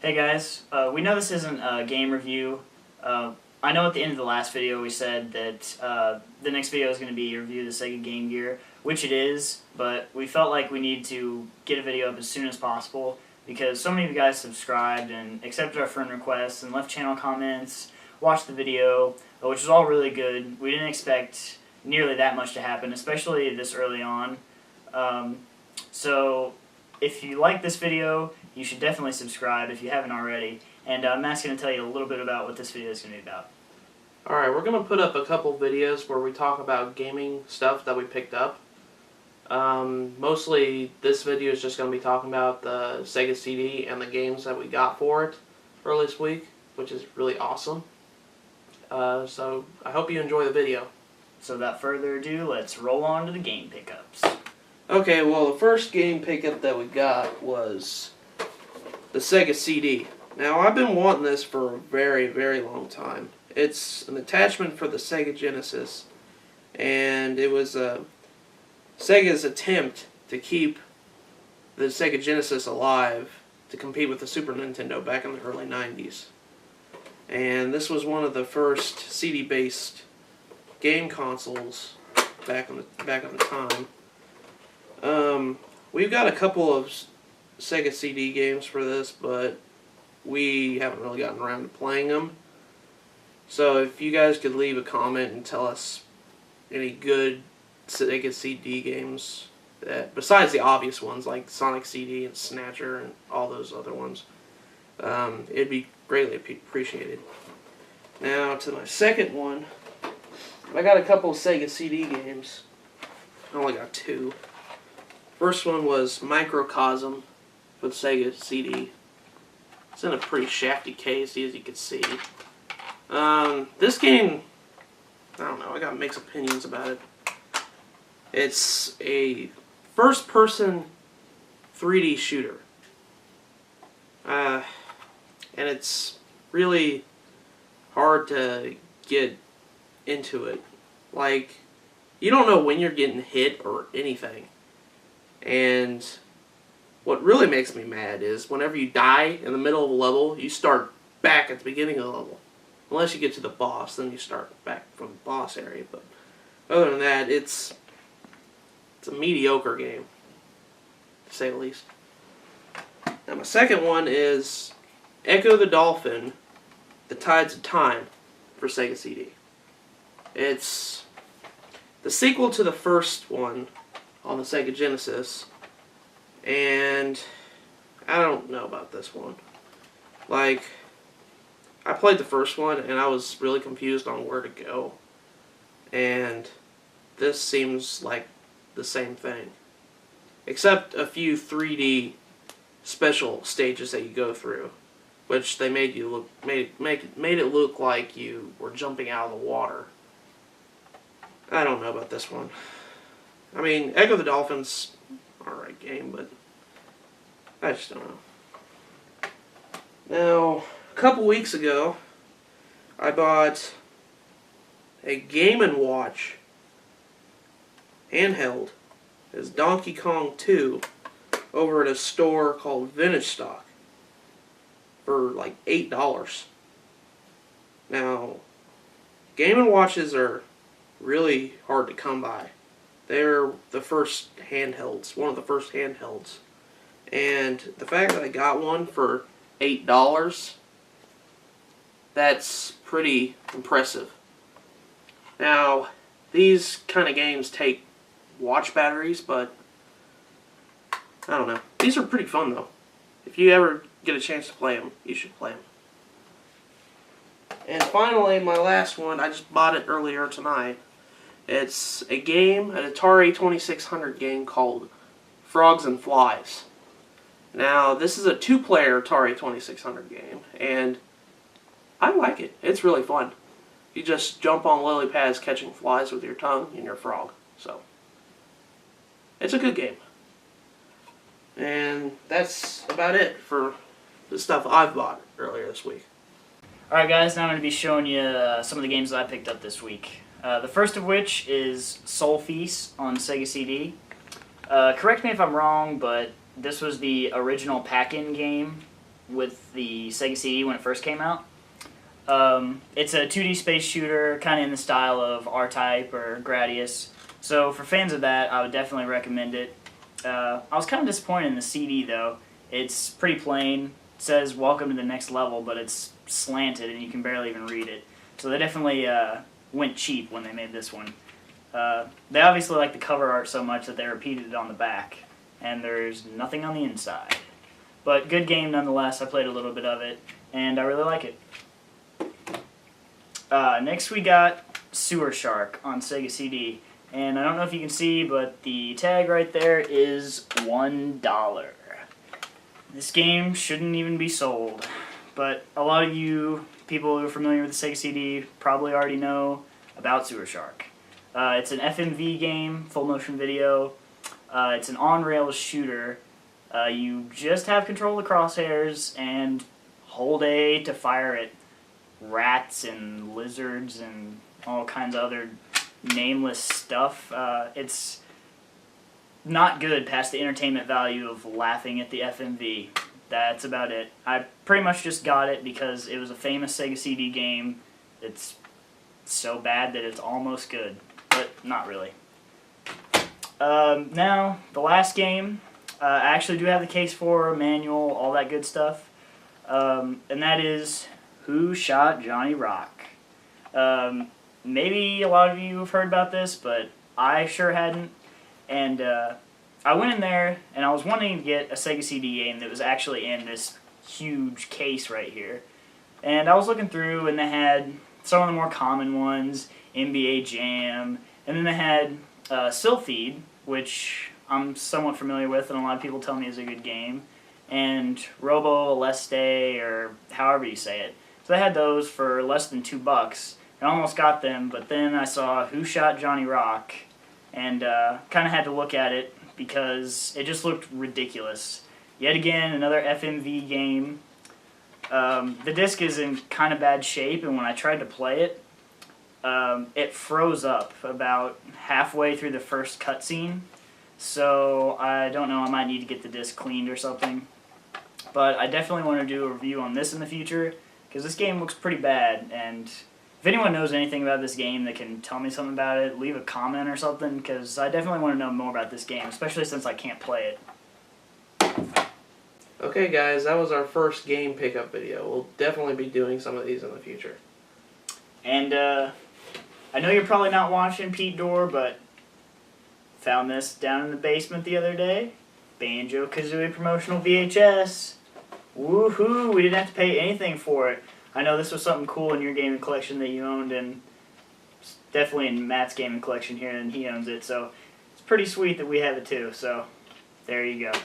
Hey guys, we know this isn't a game review. I know at the end of the last video we said that the next video is going to be a review of the Sega Game Gear, which it is, but we felt like we need to get a video up as soon as possible because so many of you guys subscribed and accepted our friend requests and left channel comments, watched the video, which was all really good. We didn't expect nearly that much to happen, especially this early on. So if you like this video, you should definitely subscribe if you haven't already. And Matt's going to tell you a little bit about what this video is going to be about. Alright, we're going to put up a couple videos where we talk about gaming stuff that we picked up. Mostly this video is just going to be talking about the Sega CD and the games that we got for it early this week, which is really awesome. So I hope you enjoy the video. So without further ado, let's roll on to the game pickups. Okay, well, the first game pickup that we got was the Sega CD. Now, I've been wanting this for a very, very long time. It's an attachment for the Sega Genesis, and it was Sega's attempt to keep the Sega Genesis alive to compete with the Super Nintendo back in the early 90s. And this was one of the first CD-based game consoles back in the time. We've got a couple of Sega CD games for this, but we haven't really gotten around to playing them. So if you guys could leave a comment and tell us any good Sega CD games, that, besides the obvious ones like Sonic CD and Snatcher and all those other ones, it'd be greatly appreciated. Now to my second one, I got a couple of Sega CD games. I only got two. First one was Microcosm for the Sega CD. It's in a pretty shafty case, as you can see. This game, I don't know, I got mixed opinions about it. It's a first-person 3D shooter. And it's really hard to get into it. Like, you don't know when you're getting hit or anything. And what really makes me mad is whenever you die in the middle of a level, you start back at the beginning of the level. Unless you get to the boss, then you start back from the boss area. But other than that, it's a mediocre game, to say the least. Now my second one is Echo the Dolphin, The Tides of Time for Sega CD. It's the sequel to the first one on the Sega Genesis, and I don't know about this one. Like, I played the first one and I was really confused on where to go, and this seems like the same thing, except a few 3D special stages that you go through, which they made it look like you were jumping out of the water. I don't know about this one. I mean, Echo the Dolphin's alright game, but I just don't know. Now, a couple weeks ago, I bought a Game & Watch handheld. It's Donkey Kong 2 over at a store called Vintage Stock for like $8. Now, Game & Watches are really hard to come by. They're the first handhelds, one of the first handhelds. And the fact that I got one for $8, that's pretty impressive. Now, these kind of games take watch batteries, but I don't know. These are pretty fun though. If you ever get a chance to play them, you should play them. And finally, my last one, I just bought it earlier tonight. It's a game, an Atari 2600 game called Frogs and Flies. Now, this is a two-player Atari 2600 game, and I like it. It's really fun. You just jump on lily pads catching flies with your tongue and your frog. So, it's a good game. And that's about it for the stuff I've bought earlier this week. Alright guys, now I'm going to be showing you some of the games that I picked up this week. The first of which is Soul Feast on Sega CD. Correct me if I'm wrong, but this was the original pack-in game with the Sega CD when it first came out. It's a 2D space shooter, kind of in the style of R-Type or Gradius. So for fans of that, I would definitely recommend it. I was kind of disappointed in the CD though. It's pretty plain. It says "Welcome to the next level," but it's slanted and you can barely even read it. So they definitely went cheap when they made this one. They obviously like the cover art so much that they repeated it on the back, and there's nothing on the inside. But good game nonetheless. I played a little bit of it, and I really like it. Next we got Sewer Shark on Sega CD. And I don't know if you can see, but the tag right there is $1. This game shouldn't even be sold. But a lot of you people who are familiar with the Sega CD probably already know about Sewer Shark. It's an FMV game, full motion video. It's an on-rails shooter. You just have control of the crosshairs and hold A to fire at rats and lizards and all kinds of other nameless stuff. It's not good past the entertainment value of laughing at the FMV. That's about it. I pretty much just got it because it was a famous Sega CD game. It's so bad that it's almost good, but not really. Now, the last game, I actually do have the case for, manual, all that good stuff, and that is Who Shot Johnny Rock? Maybe a lot of you have heard about this, but I sure hadn't. And I went in there, and I was wanting to get a Sega CD game that was actually in this huge case right here. And I was looking through, and they had some of the more common ones, NBA Jam, and then they had Sylpheed, which I'm somewhat familiar with, and a lot of people tell me is a good game, and Robo Aleste, or however you say it. So they had those for less than $2. I almost got them, but then I saw Who Shot Johnny Rock, and kind of had to look at it because it just looked ridiculous. Yet again, another FMV game. The disc is in kind of bad shape, and when I tried to play it, it froze up about halfway through the first cutscene. So I don't know, I might need to get the disc cleaned or something. But I definitely want to do a review on this in the future, because this game looks pretty bad, and if anyone knows anything about this game that can tell me something about it, leave a comment or something, because I definitely want to know more about this game, especially since I can't play it. Okay guys, that was our first game pickup video. We'll definitely be doing some of these in the future. And I know you're probably not watching Pete Dorr, but found this down in the basement the other day. Banjo-Kazooie promotional VHS. Woohoo! We didn't have to pay anything for it. I know this was something cool in your gaming collection that you owned, and it's definitely in Matt's gaming collection here, and he owns it, so it's pretty sweet that we have it too, so there you go.